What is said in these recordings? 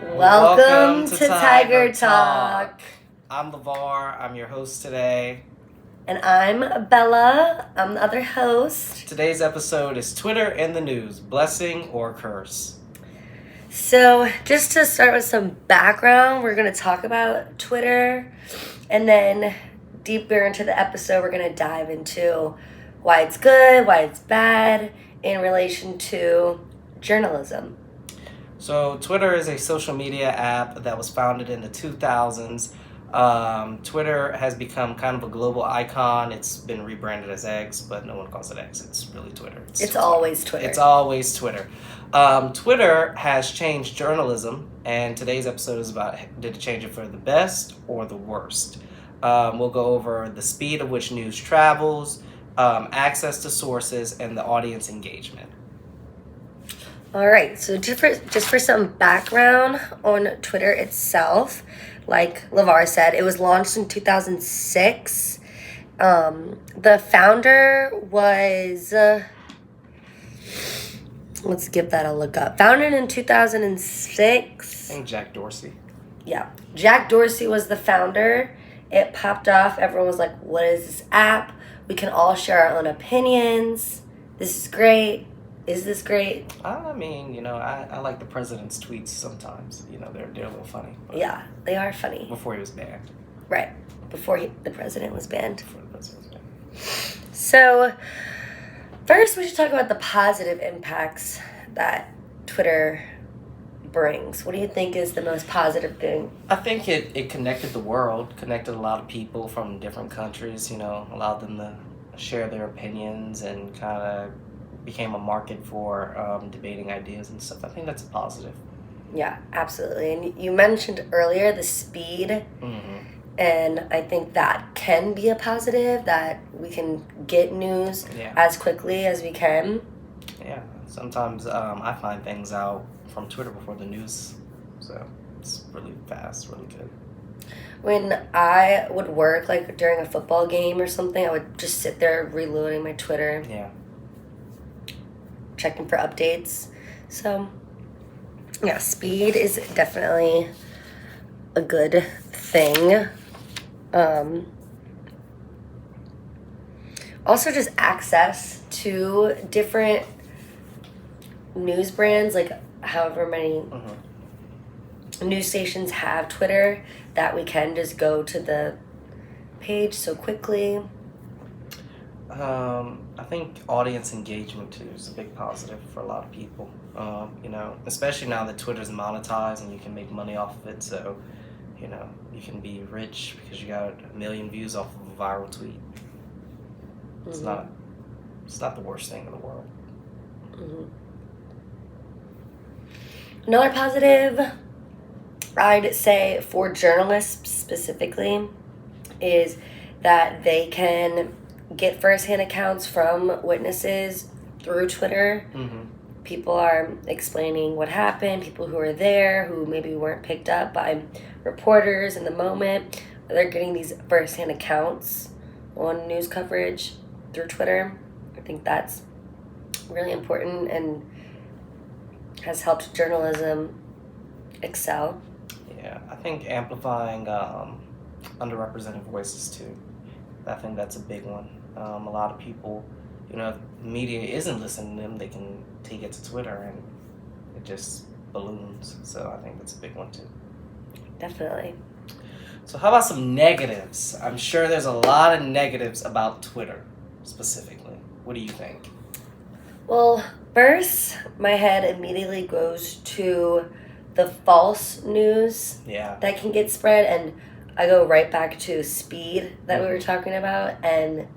Welcome to Tiger Talk. I'm LeVar. I'm your host today. And I'm Bella. I'm the other host. Today's episode is Twitter in the news, blessing or curse. So, just to start with some background, we're going to talk about Twitter. And then deeper into the episode, we're going to dive into why it's good, why it's bad in relation to journalism. So, Twitter is a social media app that was founded in the 2000s. Twitter has become kind of a global icon. It's been rebranded as X, but no one calls it X. It's really Twitter. It's always Twitter. It's always Twitter. Twitter has changed journalism, and today's episode is about did it change it for the best or the worst. We'll go over the speed at which news travels, access to sources, and the audience engagement. All right, so just for some background on Twitter itself, like LeVar said, it was launched in 2006. The founder was, let's give that a look up. Founded in 2006. I think Jack Dorsey. Yeah, Jack Dorsey was the founder. It popped off. Everyone was like, what is this app? We can all share our own opinions. This is great. Is this great? I mean, I like the president's tweets sometimes. They're a little funny. Yeah, they are funny. Before he was banned. Right. Before the president was banned. Before the president was banned. So, first we should talk about the positive impacts that Twitter brings. What do you think is the most positive thing? I think it connected the world, connected a lot of people from different countries, allowed them to share their opinions and kind of became a market for debating ideas and stuff. I think that's a positive. Yeah, absolutely. And you mentioned earlier the speed. Mm-hmm. And I think that can be a positive, that we can get news as quickly as we can. Yeah, sometimes I find things out from Twitter before the news. So it's really fast, really good. When I would work, like during a football game or something, I would just sit there reloading my Twitter. Yeah. Checking for updates. So, yeah, speed is definitely a good thing. Also, just access to different news brands, like however many news stations have Twitter, that we can just go to the page so quickly. I think audience engagement too is a big positive for a lot of people. Especially now that Twitter's monetized and you can make money off of it. So, you can be rich because you got 1 million views off of a viral tweet. It's not the worst thing in the world. Mm-hmm. Another positive, I'd say for journalists specifically, is that they can get first-hand accounts from witnesses through Twitter. Mm-hmm. People are explaining what happened, people who are there who maybe weren't picked up by reporters in the moment. They're getting these first-hand accounts on news coverage through Twitter. I think that's really important and has helped journalism excel. Yeah, I think amplifying underrepresented voices too. I think that's a big one. A lot of people, if the media isn't listening to them, they can take it to Twitter and it just balloons. So I think that's a big one too. Definitely. So how about some negatives? I'm sure there's a lot of negatives about Twitter specifically. What do you think? Well, first, my head immediately goes to the false news that can get spread, and I go right back to speed that we were talking about and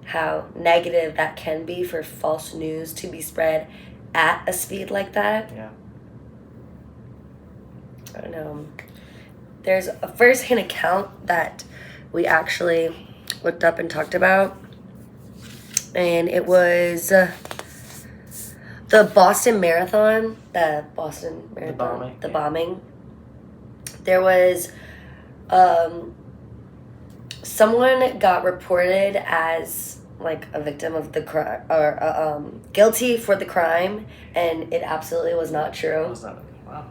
how negative that can be for false news to be spread at a speed like that. Yeah. I don't know. There's a first-hand account that we actually looked up and talked about, and it was the Boston Marathon, the bombing. There was someone got reported as like a victim of the crime or guilty for the crime, and it absolutely was not true. Wow.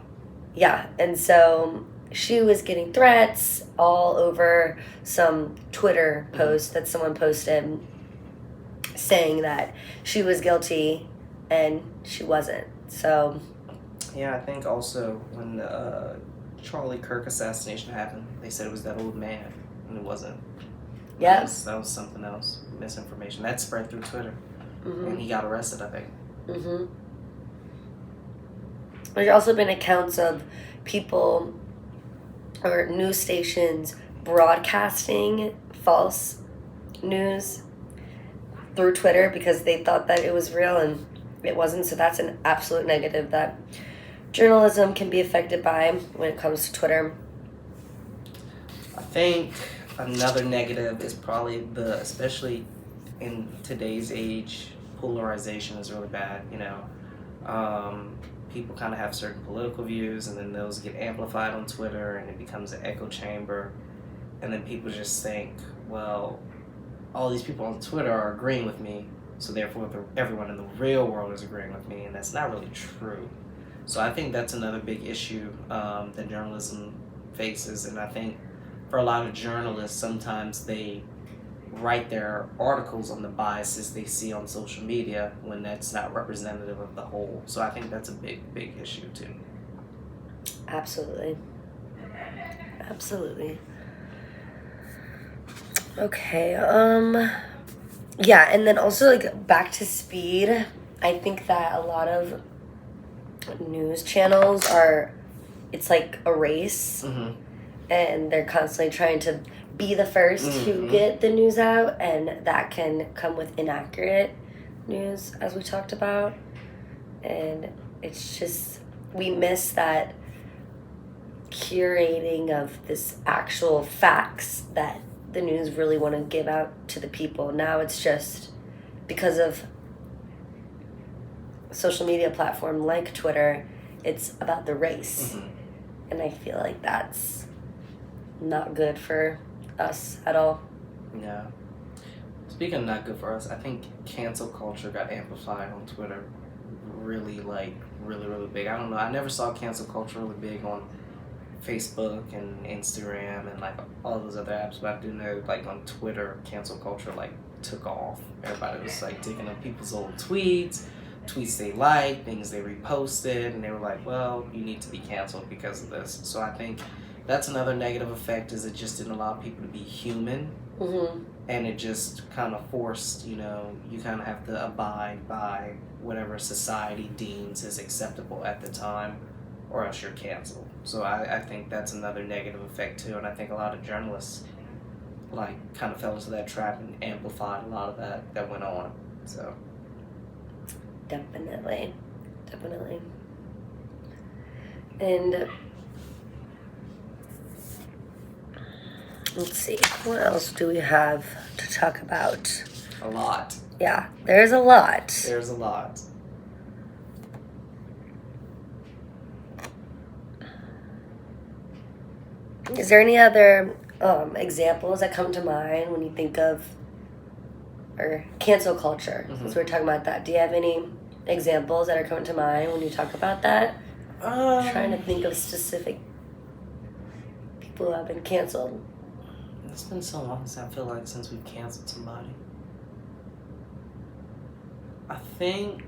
Yeah, and so she was getting threats all over some Twitter post that someone posted saying that she was guilty and she wasn't. So, Yeah, I think also when the Charlie Kirk assassination happened, they said it was that old man, and it wasn't. yeah. That was something else, misinformation. That spread through Twitter, Mm-hmm. and he got arrested, I think. Mm-hmm. There's also been accounts of people or news stations broadcasting false news through Twitter because they thought that it was real and it wasn't. So that's an absolute negative that journalism can be affected by when it comes to Twitter. I think another negative is probably especially in today's age, polarization is really bad. People kind of have certain political views, and then those get amplified on Twitter, and it becomes an echo chamber. And then people just think, well, all these people on Twitter are agreeing with me, so therefore everyone in the real world is agreeing with me, and that's not really true. So I think that's another big issue that journalism faces, and I think for a lot of journalists, sometimes they write their articles on the biases they see on social media when that's not representative of the whole. So I think that's a big issue too. Absolutely. Okay, yeah, and then also like back to speed, I think that a lot of news channels it's like a race, and they're constantly trying to be the first to get the news out, and that can come with inaccurate news, as we talked about. And it's just, we miss that curating of this actual facts that the news really want to give out to the people. Now it's just because of social media platform like Twitter, it's about the race. And I feel like that's not good for us at all. Yeah. Speaking of not good for us, I think cancel culture got amplified on Twitter really big. I don't know. I never saw cancel culture really big on Facebook and Instagram and like all those other apps, but I do know like on Twitter, cancel culture like took off. Everybody was like digging up people's old tweets they liked, things they reposted, and they were like, well, you need to be canceled because of this. So I think that's another negative effect, is it just didn't allow people to be human. And it just kind of forced, you kind of have to abide by whatever society deems as acceptable at the time, or else you're canceled. So I think that's another negative effect too, and I think a lot of journalists like kind of fell into that trap and amplified a lot of that went on. So Definitely. And let's see, what else do we have to talk about? a lot. Yeah, there's a lot. There's a lot. Is there any other examples that come to mind when you think of or cancel culture? Since we're talking about that, do you have any examples that are coming to mind when you talk about that? Trying to think of specific people who have been canceled. It's been so long since we've canceled somebody. I think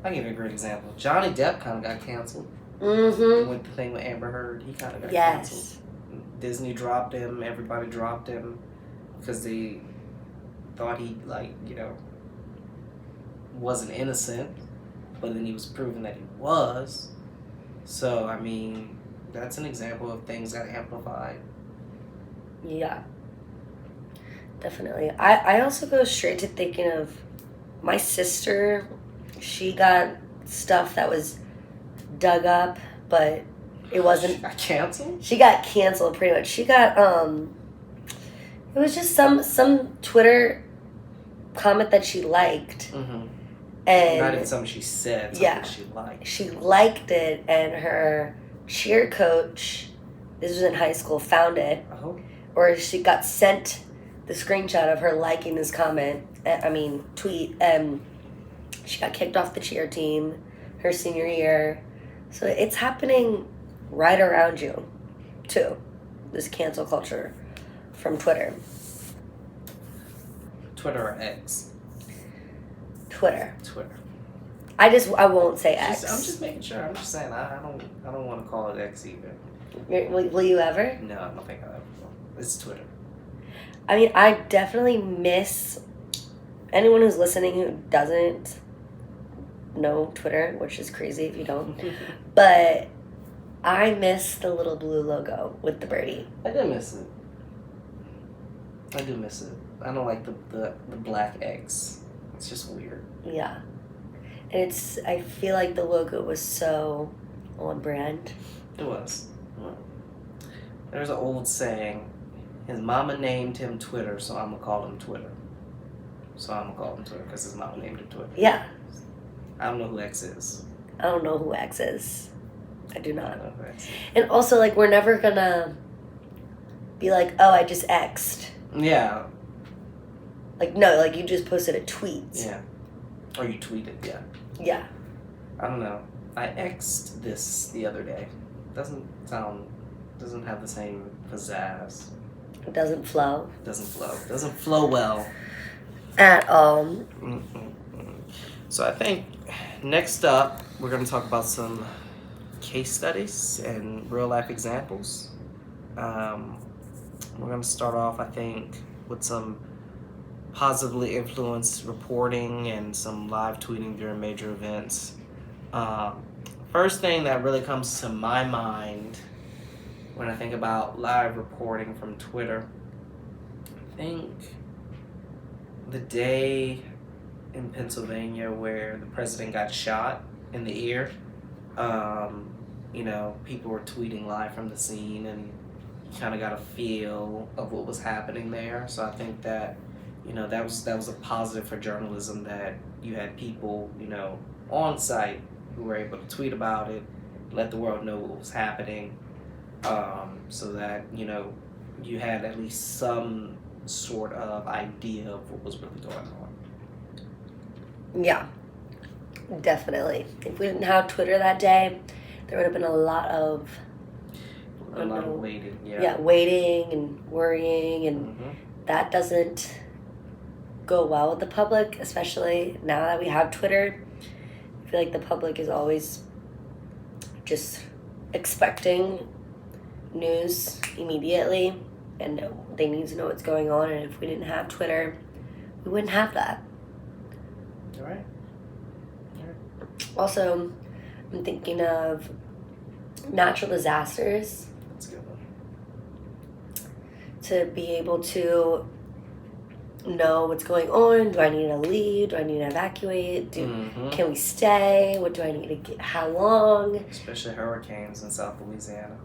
I'll give you a great example. Johnny Depp kind of got canceled. With the thing with Amber Heard, he kind of got canceled. Disney dropped him. Everybody dropped him because they thought he wasn't innocent, but then he was proven that he was. So I mean, that's an example of things that amplified. Yeah, definitely. I also go straight to thinking of my sister. She got stuff that was dug up, but it wasn't. She got canceled? She got canceled pretty much. She got it was just some Twitter comment that she liked. And not even something she said, something she liked. She liked it, and her cheer coach, this was in high school, found it. Or she got sent the screenshot of her liking this tweet, and She got kicked off the cheer team her senior year. So it's happening right around you, too. This cancel culture from Twitter. Twitter or X? Twitter. Twitter. I won't say X. I'm just making sure. I'm just saying. I don't want to call it X either. Will you ever? No, I don't think I ever will. It's Twitter. I mean, I definitely miss anyone who's listening who doesn't know Twitter, which is crazy if you don't. But I miss the little blue logo with the birdie. I do miss it. I don't like the black X. It's just weird. Yeah. And I feel like the logo was so on brand. It was. There's an old saying, his mama named him Twitter, so I'm going to call him Twitter. So I'm going to call him Twitter because his mama named him Twitter. Yeah. I don't know who X is. I don't know who X is. I do I not. don't know who X is. And also, like, we're never gonna be like, oh, I just X'd. Yeah. Like, no, like, you just posted a tweet. Yeah. Or you tweeted, yeah. Yeah. I don't know. I X'd this the other day. Doesn't have the same pizzazz. It doesn't flow. Doesn't flow well. At all. So I think next up, we're going to talk about some case studies and real life examples. We're going to start off, I think, with some positively influenced reporting and some live tweeting during major events. First thing that really comes to my mind when I think about live reporting from Twitter, I think the day in Pennsylvania where the president got shot in the ear, people were tweeting live from the scene and kind of got a feel of what was happening there. So I think that, that was a positive for journalism, that you had people, on site who were able to tweet about it, let the world know what was happening, so that, you had at least some sort of idea of what was really going on. Yeah. Definitely. If we didn't have Twitter that day, there would have been a lot of waiting. Yeah, waiting and worrying, and that doesn't go well with the public, especially now that we have Twitter. I feel like the public is always just expecting news immediately, and they need to know what's going on, and if we didn't have Twitter, we wouldn't have that. All right. Also, I'm thinking of natural disasters. That's a good one. To be able to know what's going on. Do I need to leave? Do I need to evacuate? Can we stay? What do I need to get? How long? Especially hurricanes in South Louisiana.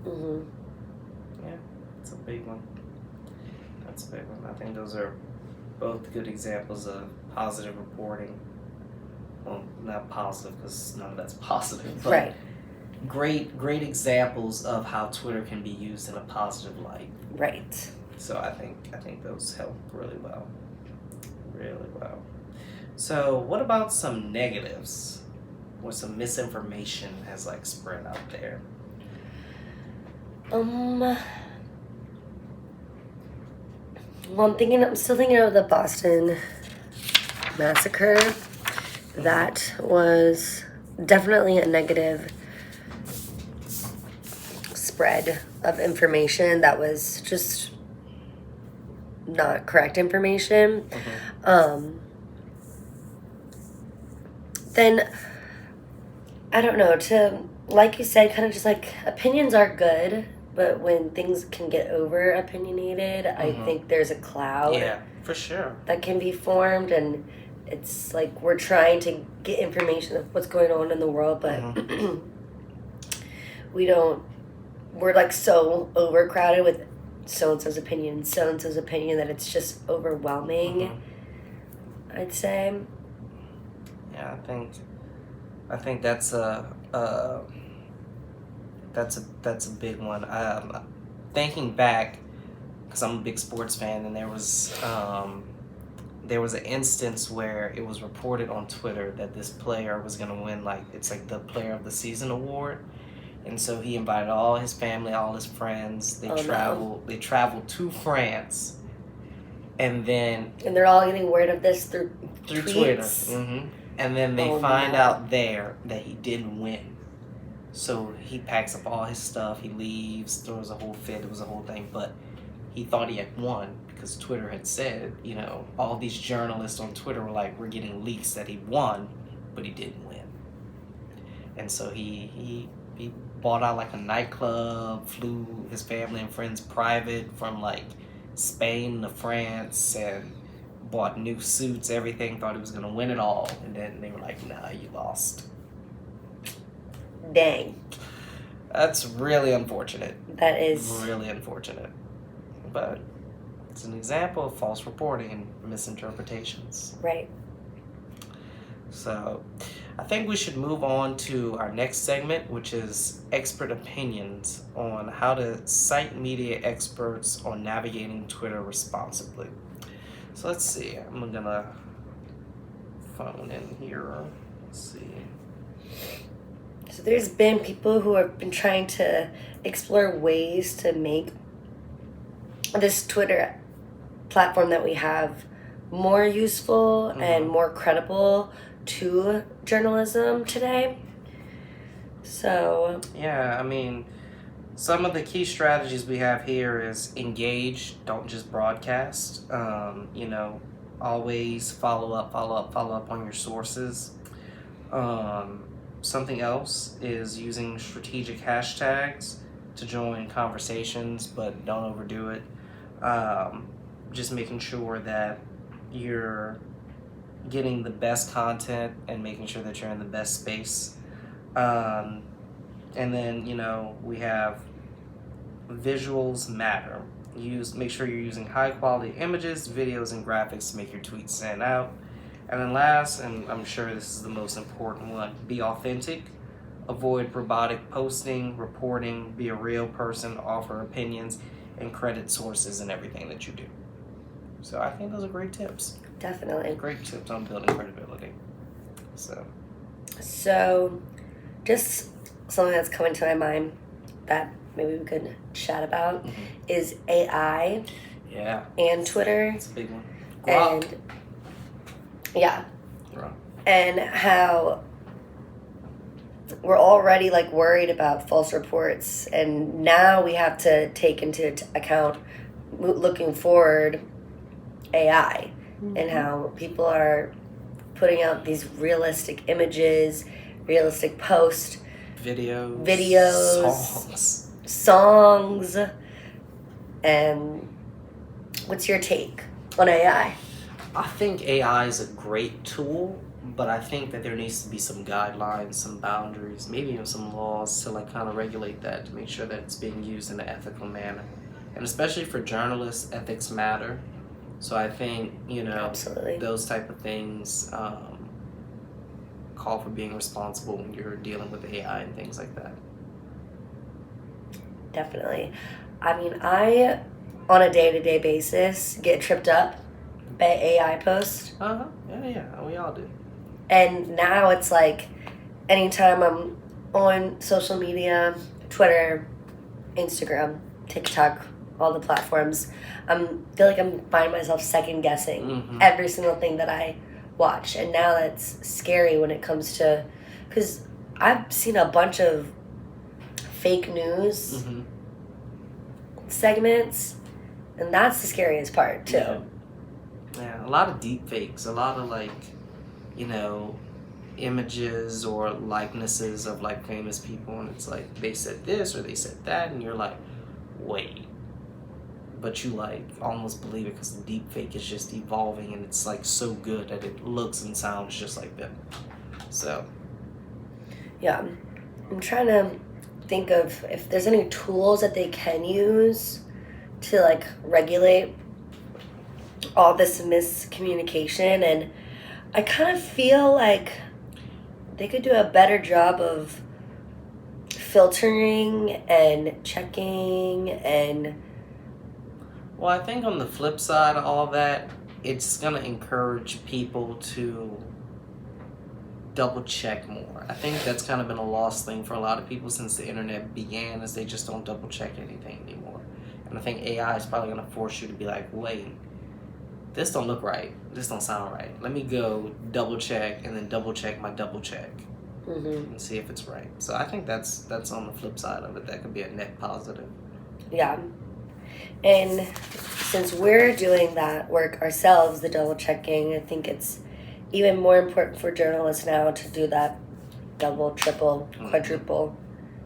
Yeah, it's a big one. That's a big one. I think those are both good examples of positive reporting. Well, not positive because none of that's positive, but Right. great examples of how Twitter can be used in a positive light. Right. So I think those help really well. Really well. So what about some negatives or some misinformation has spread out there? Well, I'm still thinking of the Boston massacre. That was definitely a negative spread of information that was just not correct information. Then, I don't know, like you said, kind of just opinions are good, but when things can get over opinionated, I think there's a cloud. Yeah, for sure. That can be formed, and it's like we're trying to get information of what's going on in the world, but we're so overcrowded with so-and-so's opinion that it's just overwhelming, I'd say. Yeah, I think that's a big one. Thinking back, because I'm a big sports fan, and there was there was an instance where it was reported on Twitter that this player was going to win, like, it's like the Player of the Season award. And so he invited all his family, all his friends. They traveled to France. And they're all getting word of this through Twitter. tweets. And then they find out there that he didn't win. So he packs up all his stuff, he leaves, throws a whole fit, it was a whole thing. But he thought he had won because Twitter had said, you know, all these journalists on Twitter were like, we're getting leaks that he won, but he didn't win. And so he bought out like a nightclub, flew his family and friends private from like Spain to France, and bought new suits, everything, thought he was going to win it all. And then they were like, nah, you lost. Dang. That's really unfortunate. That is really unfortunate. But it's an example of false reporting and misinterpretations. Right. So I think we should move on to our next segment, which is expert opinions on how to cite media experts on navigating Twitter responsibly. So let's see. I'm going to phone in here. Let's see. So there's been people who have been trying to explore ways to make this Twitter platform that we have more useful and more credible to journalism today. So yeah, I mean, some of the key strategies we have here is engage, don't just broadcast. You know, always follow up on your sources. Something else is using strategic hashtags to join conversations, but don't overdo it. Just making sure that you're getting the best content and making sure that you're in the best space. And then, you know, we have visuals matter. Make sure you're using high quality images, videos, and graphics to make your tweets stand out. And then last, and I'm sure this is the most important one, be authentic. Avoid robotic posting, reporting, be a real person, offer opinions, and credit sources in everything that you do. So I think those are great tips. Definitely. Great tips on building credibility. So just something that's coming to my mind that maybe we could chat about is AI. Yeah. And Twitter. It's a big one. And yeah. Right. And how we're already like worried about false reports, and now we have to take into account looking forward AI and how people are putting out these realistic images, realistic posts, videos, songs. And what's your take on AI? I think AI is a great tool, but I think that there needs to be some guidelines, some boundaries, maybe even some laws to like kind of regulate that, to make sure that it's being used in an ethical manner. And especially for journalists, ethics matter. So I think, you know, Absolutely. Those type of things call for being responsible when you're dealing with AI and things like that. Definitely. I mean, I, on a day-to-day basis, get tripped up by AI posts. Yeah, we all do. And now it's like, anytime I'm on social media, Twitter, Instagram, TikTok, all the platforms, I feel like I'm finding myself second-guessing every single thing that I watch. And now that's scary when it comes to, because I've seen a bunch of fake news segments, and that's the scariest part too. Yeah, a lot of deep fakes, a lot of like, you know, images or likenesses of like famous people, and it's like they said this or they said that, and you're like, wait. But you like almost believe it because the deep fake is just evolving, and it's like so good that it looks and sounds just like them. So yeah, I'm trying to think of if there's any tools that they can use to like regulate all this miscommunication, and I kind of feel like they could do a better job of filtering and checking. And well, I think on the flip side of all that, it's gonna encourage people to double check more. I think that's kind of been a lost thing for a lot of people since the internet began, is they just don't double check anything anymore. And I think AI is probably gonna force you to be like, wait, this don't look right. This don't sound right. Let me go double check and then double check my double check and see if it's right. So I think that's on the flip side of it. That could be a net positive. Yeah. And since we're doing that work ourselves, the double checking, I think it's even more important for journalists now to do that double, triple, quadruple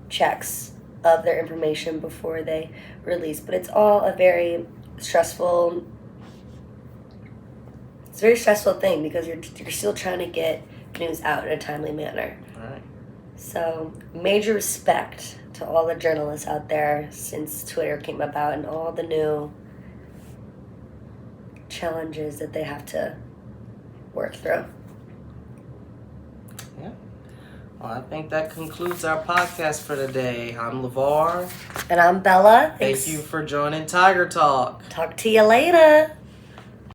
checks of their information before they release. But it's all a very stressful thing because you're still trying to get news out in a timely manner. All right. So major respect to all the journalists out there since Twitter came about and all the new challenges that they have to work through. Yeah. Well, I think that concludes our podcast for today. I'm LeVar. And I'm Bella. Thank you for joining Tiger Talk. Talk to you later.